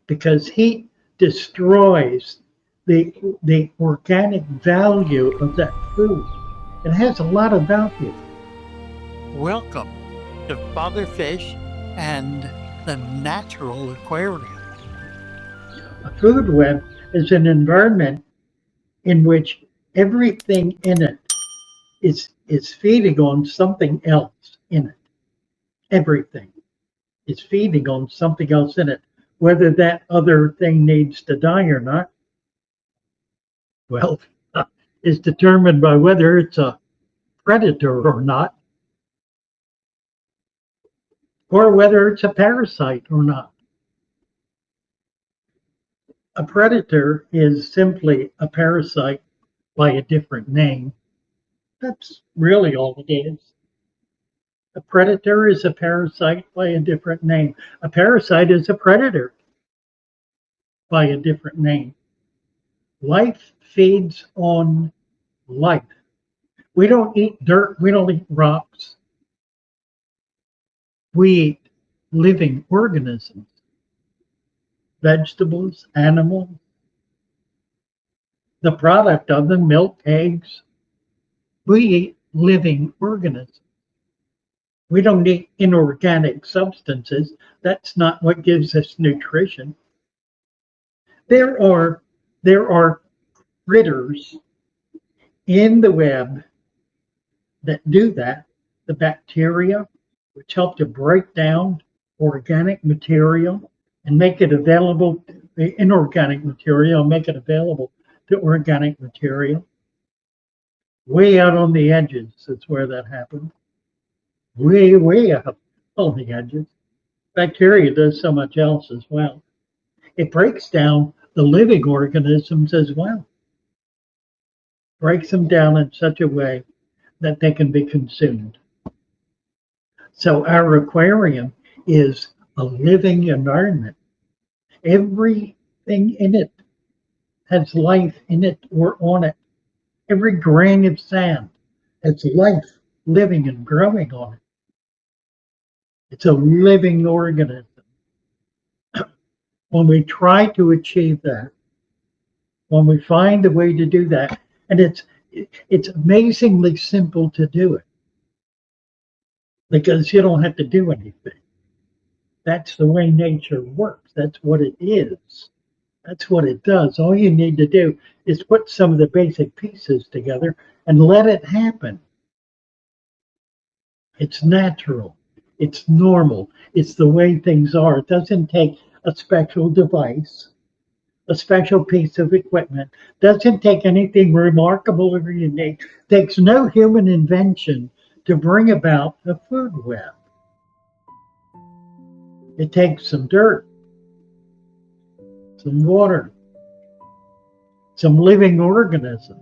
because heat destroys the organic value of that food. It has a lot of value. Welcome to Father Fish and the Natural Aquarium. A food web is an environment in which everything in it is feeding on something else in it. Everything is feeding on something else in it. Whether that other thing needs to die or not, well, is determined by whether it's a predator or not, or whether it's a parasite or not. A predator is simply a parasite by a different name. That's really all it is. A predator is a parasite by a different name. A parasite is a predator by a different name. Life feeds on life. We don't eat dirt. We don't eat rocks. We eat living organisms, vegetables, animals, the product of them, milk, eggs. We eat living organisms. We don't eat inorganic substances. That's not what gives us nutrition. There are critters in the web that do that. The bacteria, which help to break down organic material and make it available, the inorganic material, make it available to organic material. Way out on the edges is where that happens. Way up on the edges. Bacteria does so much else as well. It breaks down the living organisms as well. Breaks them down in such a way that they can be consumed. So our aquarium is a living environment. Everything in it has life in it or on it. Every grain of sand has life living and growing on it. It's a living organism. When we try to achieve that, when we find a way to do that, and it's amazingly simple to do it, because you don't have to do anything. That's the way nature works. That's what it is. That's what it does. All you need to do is put some of the basic pieces together and let it happen. It's natural. It's normal. It's the way things are. It doesn't take a special device, a special piece of equipment. It doesn't take anything remarkable or unique. It takes no human invention to bring about a food web. It takes some dirt, some water, some living organism,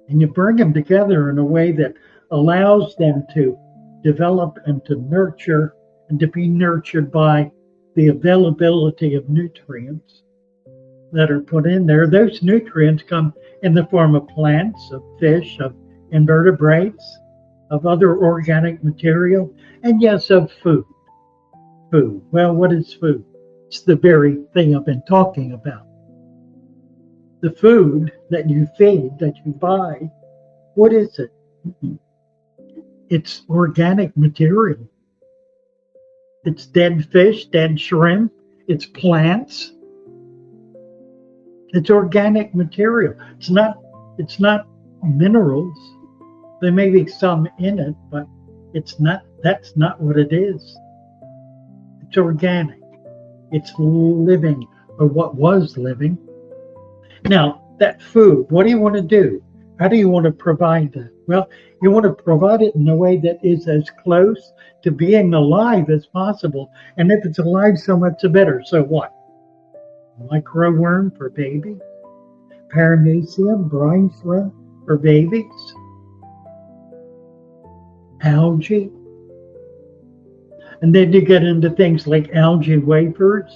and you bring them together in a way that allows them to develop and to nurture and to be nurtured by the availability of nutrients that are put in there. Those nutrients come in the form of plants, of fish, of invertebrates, of other organic material, and yes, of food. Food. Well, what is food? It's the very thing I've been talking about. The food that you feed, that you buy, what is it? It's organic material. It's dead fish, dead shrimp, it's plants. It's organic material. It's not minerals. There may be some in it, but that's not what it is. It's organic. It's living, or what was living. Now, that food, what do you want to do? How do you want to provide that? Well, you want to provide it in a way that is as close to being alive as possible. And if it's alive, so much the better. So what? Microworm for baby, paramecium, brine shrimp for babies, algae. And then you get into things like algae wafers,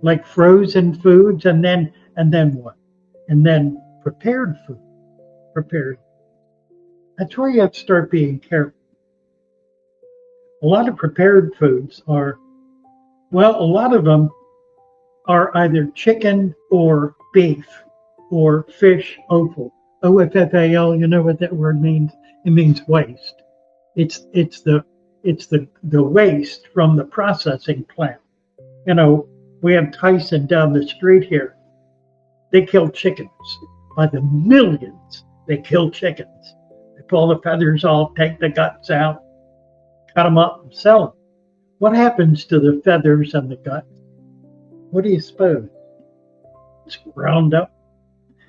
like frozen foods, and then what? And then prepared food. Prepared. That's where you have to start being careful. A lot of prepared foods are, well, a lot of them are either chicken or beef or fish offal. OFFAL, you know what that word means? It means waste. It's the waste from the processing plant. You know, we have Tyson down the street here. They kill chickens by the millions. They kill chickens. They pull the feathers off, take the guts out, cut them up, and sell them. What happens to the feathers and the guts? What do you suppose? It's ground up,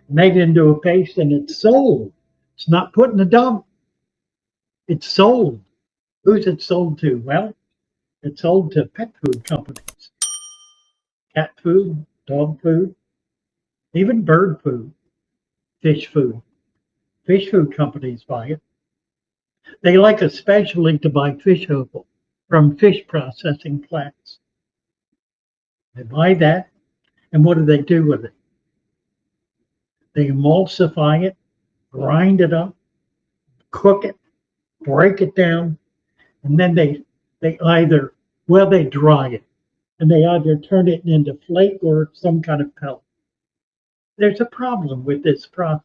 made into a paste, and it's sold. It's not put in a dump. It's sold. Who's it sold to? Well, it's sold to pet food companies. Cat food, dog food, even bird food, fish food. Fish food companies buy it. They like especially to buy fish offal from fish processing plants. They buy that, and what do they do with it? They emulsify it, grind it up, cook it, break it down, and then they either, well, they dry it, and they either turn it into flake or some kind of pellet. There's a problem with this process,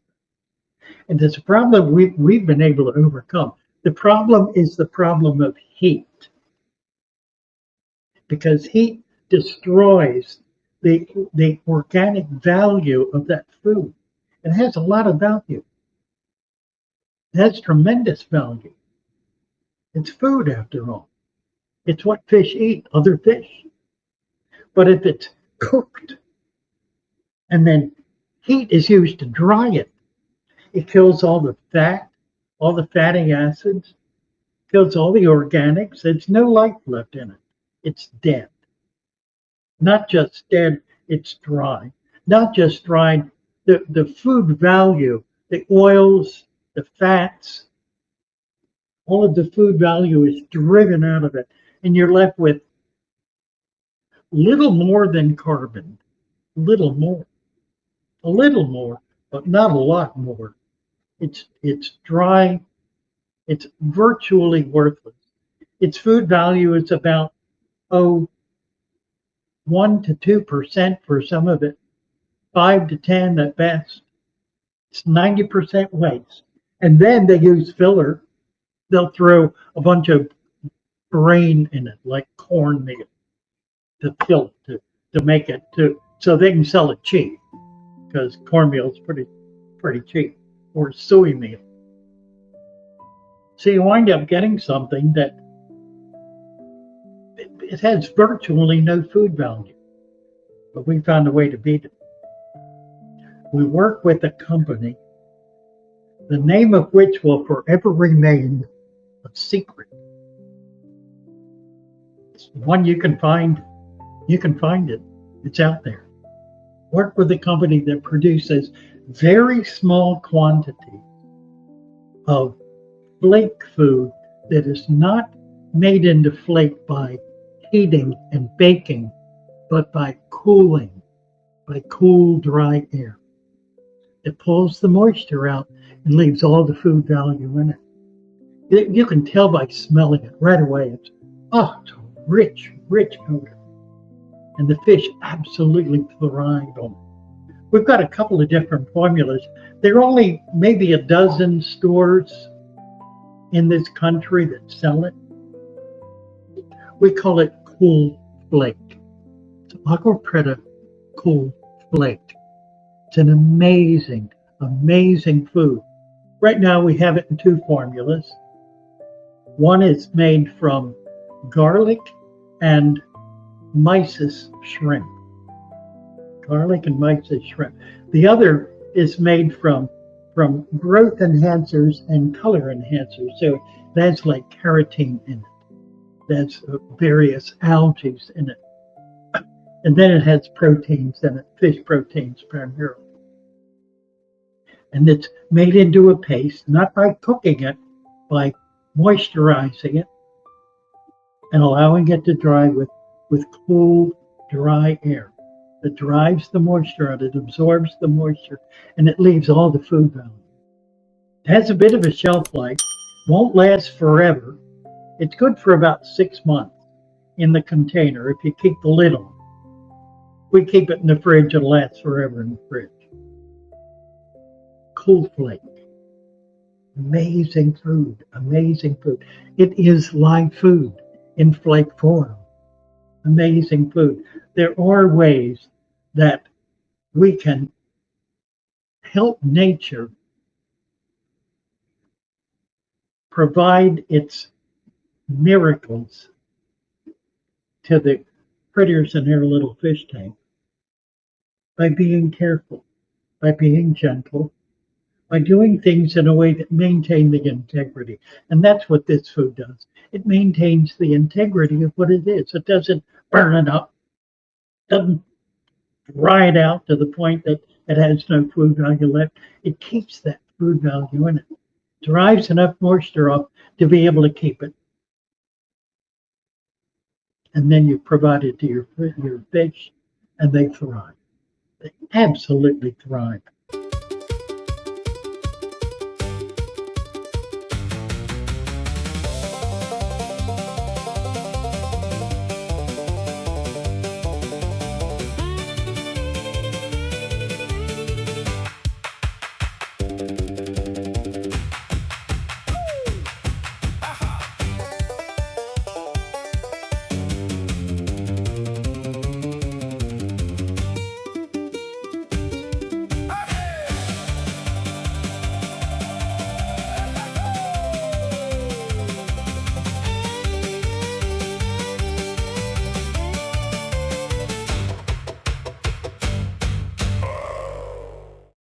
and it's a problem we've been able to overcome. The problem is the problem of heat, because heat destroys the organic value of that food. It has a lot of value. It has tremendous value. It's food, after all. It's what fish eat, other fish. But if it's cooked and then heat is used to dry it, it kills all the fat, all the fatty acids, kills all the organics. There's no life left in it. It's dead. Not just dead, it's dry. Not just dried, the food value, the oils, the fats, all of the food value is driven out of it. And you're left with little more than carbon, little more, a little more, but not a lot more. It's dry. It's virtually worthless. Its food value is about 1 to 2% for some of it, 5 to 10 at best. It's 90% waste. And then they use filler. They'll throw a bunch of grain in it, like cornmeal, to fill it, to make it so they can sell it cheap, because cornmeal is pretty cheap, or soy meal. So you wind up getting something that it has virtually no food value, but we found a way to beat it. We work with a company, the name of which will forever remain a secret. It's one you can find it. It's out there. Work with a company that produces very small quantities of flake food that is not made into flake by heating and baking, but by cooling, by cool, dry air. It pulls the moisture out and leaves all the food value in it. You can tell by smelling it right away. It's a rich, rich odor. And the fish absolutely thrive on it. We've got a couple of different formulas. There are only maybe a dozen stores in this country that sell it. We call it Cool Flake. It's Aqua Preta Cool Flake. It's an amazing, amazing food. Right now we have it in two formulas. One is made from garlic and mysis shrimp. Garlic and mysis shrimp. The other is made from growth enhancers and color enhancers. So that's like carotene in it. That's various algae in it. And then it has proteins in it, fish proteins primarily. And it's made into a paste, not by cooking it, by moisturizing it and allowing it to dry with cool, dry air. It drives the moisture out, it absorbs the moisture, and it leaves all the food value. It has a bit of a shelf life, won't last forever, It's good for about 6 months in the container if you keep the lid on. We keep it in the fridge, it'll last forever in the fridge. Cold flake. Amazing food, amazing food. It is live food in flake form. Amazing food. There are ways that we can help nature provide its miracles to the critters in their little fish tank by being careful, by being gentle, by doing things in a way that maintain the integrity. And that's what this food does. It maintains the integrity of what it is. It doesn't burn it up, doesn't dry it out to the point that it has no food value left. It keeps that food value in it. Derives enough moisture off to be able to keep it. And then you provide it to your fish, and they thrive. They absolutely thrive.